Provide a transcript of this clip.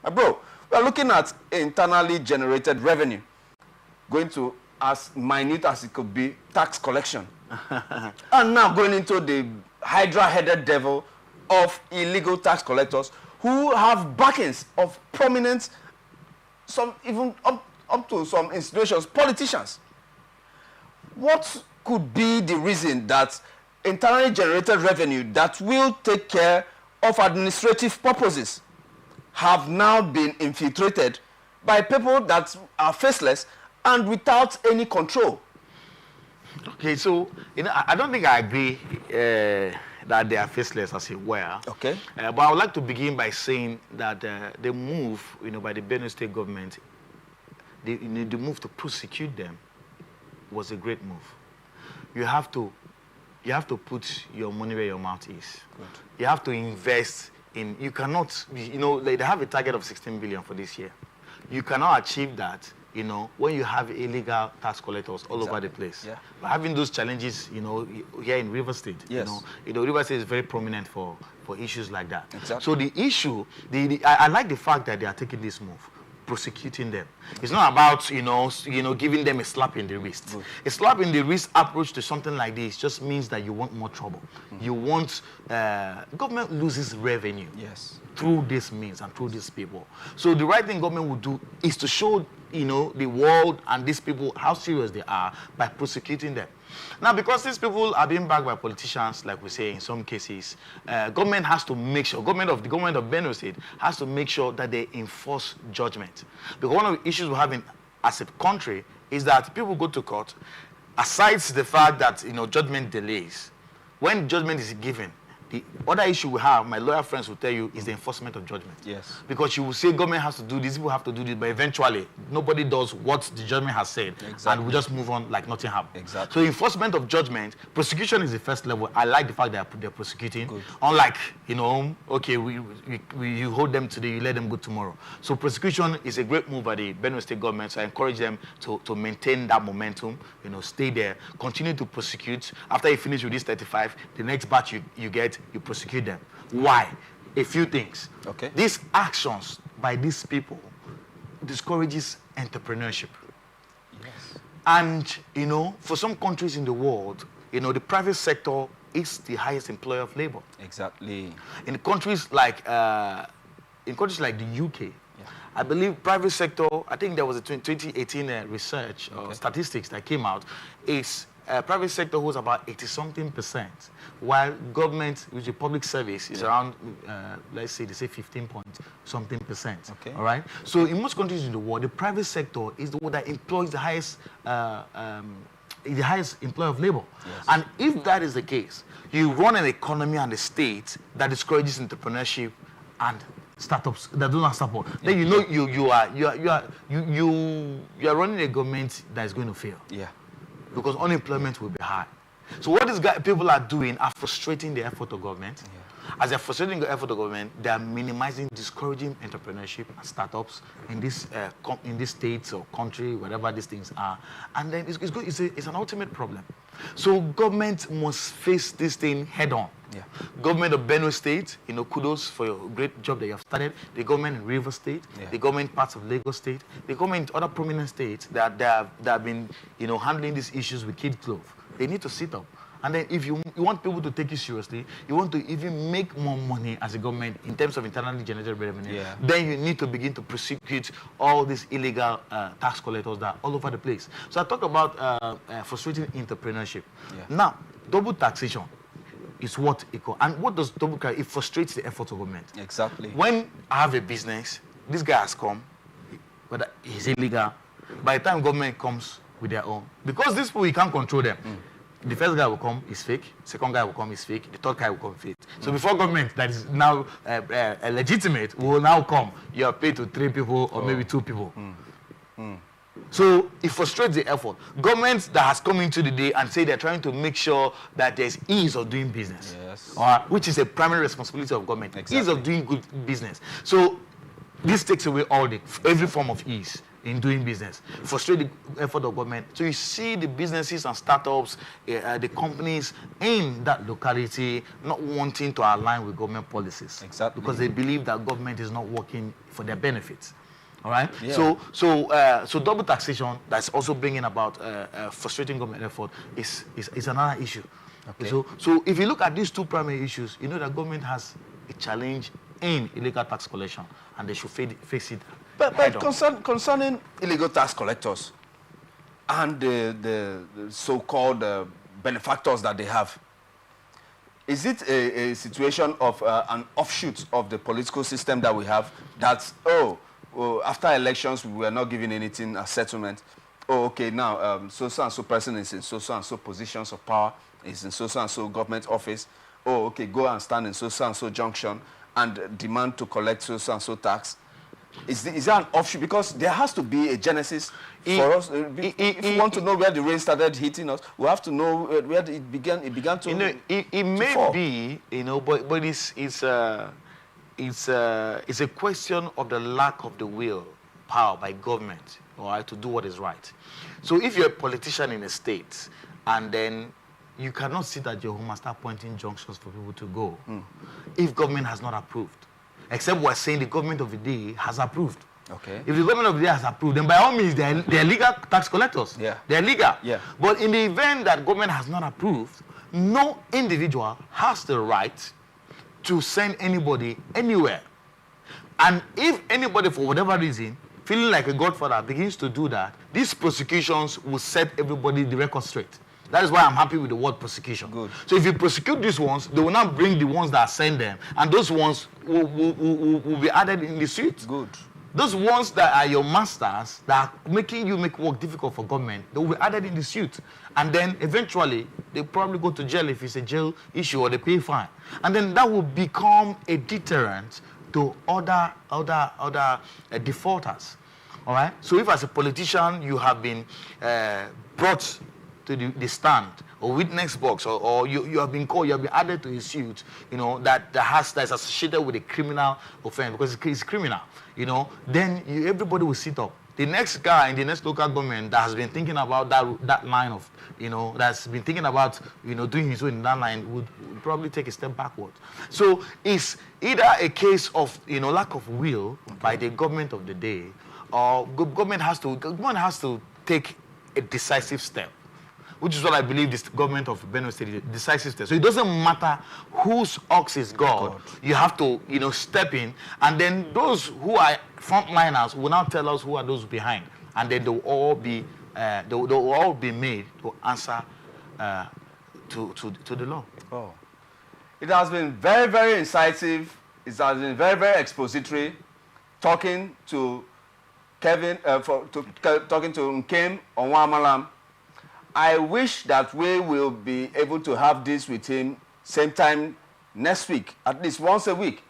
Bro, we are looking at internally generated revenue, going to as minute as it could be, tax collection. And now going into the hydra-headed devil of illegal tax collectors who have backings of prominent, some even up to some institutions, politicians. What could be the reason that internally generated revenue that will take care of administrative purposes have now been infiltrated by people that are faceless and without any control? Okay, so I don't think I agree that they are faceless, as it were. Okay. But I would like to begin by saying that the move, by the Benue State government, the move to prosecute them was a great move. You have to put your money where your mouth is. Good. You have to invest in. You cannot. They have a target of 16 billion for this year. You cannot achieve that. When you have illegal tax collectors all over the place. Yeah. But having those challenges, here in River State, yes. River State is very prominent for issues like that. Exactly. So the issue, I like the fact that they are taking this move, prosecuting them. It's not about, giving them a slap in the wrist. Good. A slap in the wrist approach to something like this just means that you want more trouble. Mm-hmm. You want, government loses revenue. Yes. Through this means and through these people. So the right thing government would do is to show, the world and these people how serious they are by prosecuting them. Now, because these people are being backed by politicians, like we say in some cases, government has to make sure, the government of Benue State has to make sure that they enforce judgment. Because one of the issues we're having as a country is that people go to court, aside the fact that, judgment delays. When judgment is given, the other issue we have, my lawyer friends will tell you, is the enforcement of judgment. Yes. Because you will say government has to do this, people have to do this, but eventually nobody does what the judgment has said. Exactly. And we just move on like nothing happened. Exactly. So enforcement of judgment, prosecution is the first level. I like the fact that they're prosecuting. Good. Unlike, okay, you hold them today, you let them go tomorrow. So prosecution is a great move by the Benue State government. So I encourage them to maintain that momentum, stay there, continue to prosecute. After you finish with this 35, the next batch you get, you prosecute them. Why? A few things. Okay. These actions by these people discourages entrepreneurship. Yes. And, for some countries in the world, the private sector is the highest employer of labor. Exactly. In countries like the UK, yeah. I believe private sector, I think there was a 2018 research or statistics that came out, is private sector holds about 80-something%, while government, which is public service, is around, let's say, they say 15-point-something%. Okay. All right? So in most countries in the world, the private sector is the one that employs the highest employer of labor. Yes. And if that is the case, you run an economy and a state that discourages entrepreneurship and startups that do not support. Then you are running a government that is going to fail. Yeah. Because unemployment will be high. So what these people are doing are frustrating the effort of government. Yeah. As they're frustrating the effort of government, they are minimizing, discouraging entrepreneurship and startups in this states or country, whatever these things are. And then it's an ultimate problem. So government must face this thing head on. Yeah. Government of Benue State, kudos for your great job that you have started. The government in River State, the government parts of Lagos State, the government in other prominent states that have been, handling these issues with kid glove. They need to sit up. And then if you want people to take you seriously, you want to even make more money as a government in terms of internally generated revenue, then you need to begin to prosecute all these illegal tax collectors that are all over the place. So I talk about frustrating entrepreneurship. Yeah. Now, double taxation is what it calls. And what does double taxation? It frustrates the effort of government. Exactly. When I have a business, this guy has come, but he's illegal. By the time government comes with their own, because these people, you can't control them. The first guy will come is fake, second guy will come is fake, the third guy will come fake. So before government that is now legitimate will now come, you are paid to 3 people or maybe 2 people. So it frustrates the effort. Governments that has come into the day and say they're trying to make sure that there's ease of doing business, which is a primary responsibility of government, ease of doing good business. So this takes away every form of ease. in doing business, frustrate the effort of government. So you see the businesses and startups, the companies in that locality not wanting to align with government policies. Exactly. Because they believe that government is not working for their benefits. All right. Yeah. So double taxation that's also bringing about frustrating government effort is another issue. Okay. So if you look at these two primary issues, you know that government has a challenge in illegal tax collection, and they should face it. But concerning illegal tax collectors and the so-called benefactors that they have, is it a situation of an offshoot of the political system that we have that, after elections, we were not giving anything as settlement? Oh, okay, now so-and-so person is in so-and-so positions of power, is in so-and-so government office. Oh, okay, go and stand in so-and-so junction and demand to collect so-and-so tax. Is there an offshoot? Because there has to be a genesis for us. If we want to know where the rain started hitting us, we have to know where it began. It began to. It may fall. Be, but it's a question of the lack of the will, power by government, all right, to do what is right. So if you're a politician in a state, and then you cannot sit at your home and start pointing junctions for people to go, if government has not approved. Except we're saying the government of the day has approved. Okay. If the government of the day has approved, then by all means, they're legal tax collectors. Yeah. They're legal. Yeah. But in the event that government has not approved, no individual has the right to send anybody anywhere. And if anybody, for whatever reason, feeling like a godfather, begins to do that, these prosecutions will set everybody the record straight. That is why I'm happy with the word prosecution. Good. So if you prosecute these ones, they will not bring the ones that send them, and those ones will be added in the suit. Good. Those ones that are your masters, that are making you make work difficult for government, they will be added in the suit. And then eventually, they probably go to jail if it's a jail issue, or they pay fine. And then that will become a deterrent to other defaulters. All right? So if as a politician, you have been brought to the stand or witness box, or you have been called, you have been added to a suit, that's associated with a criminal offense, because it's criminal, then everybody will sit up. The next guy in the next local government that has been thinking about that line of, that's been thinking about, doing his own in that line would probably take a step backward. So it's either a case of, lack of will by the government of the day, or government has to take a decisive step, which is what I believe this government of Benue State is, decisive step. So it doesn't matter whose ox is God. You have to, step in, and then those who are frontliners will now tell us who are those behind, and then they'll all be made to answer to the law. Oh, it has been very, very incisive. It has been very, very expository. Talking to talking to Nkem Onwamalam. I wish that we will be able to have this with him same time next week, at least once a week.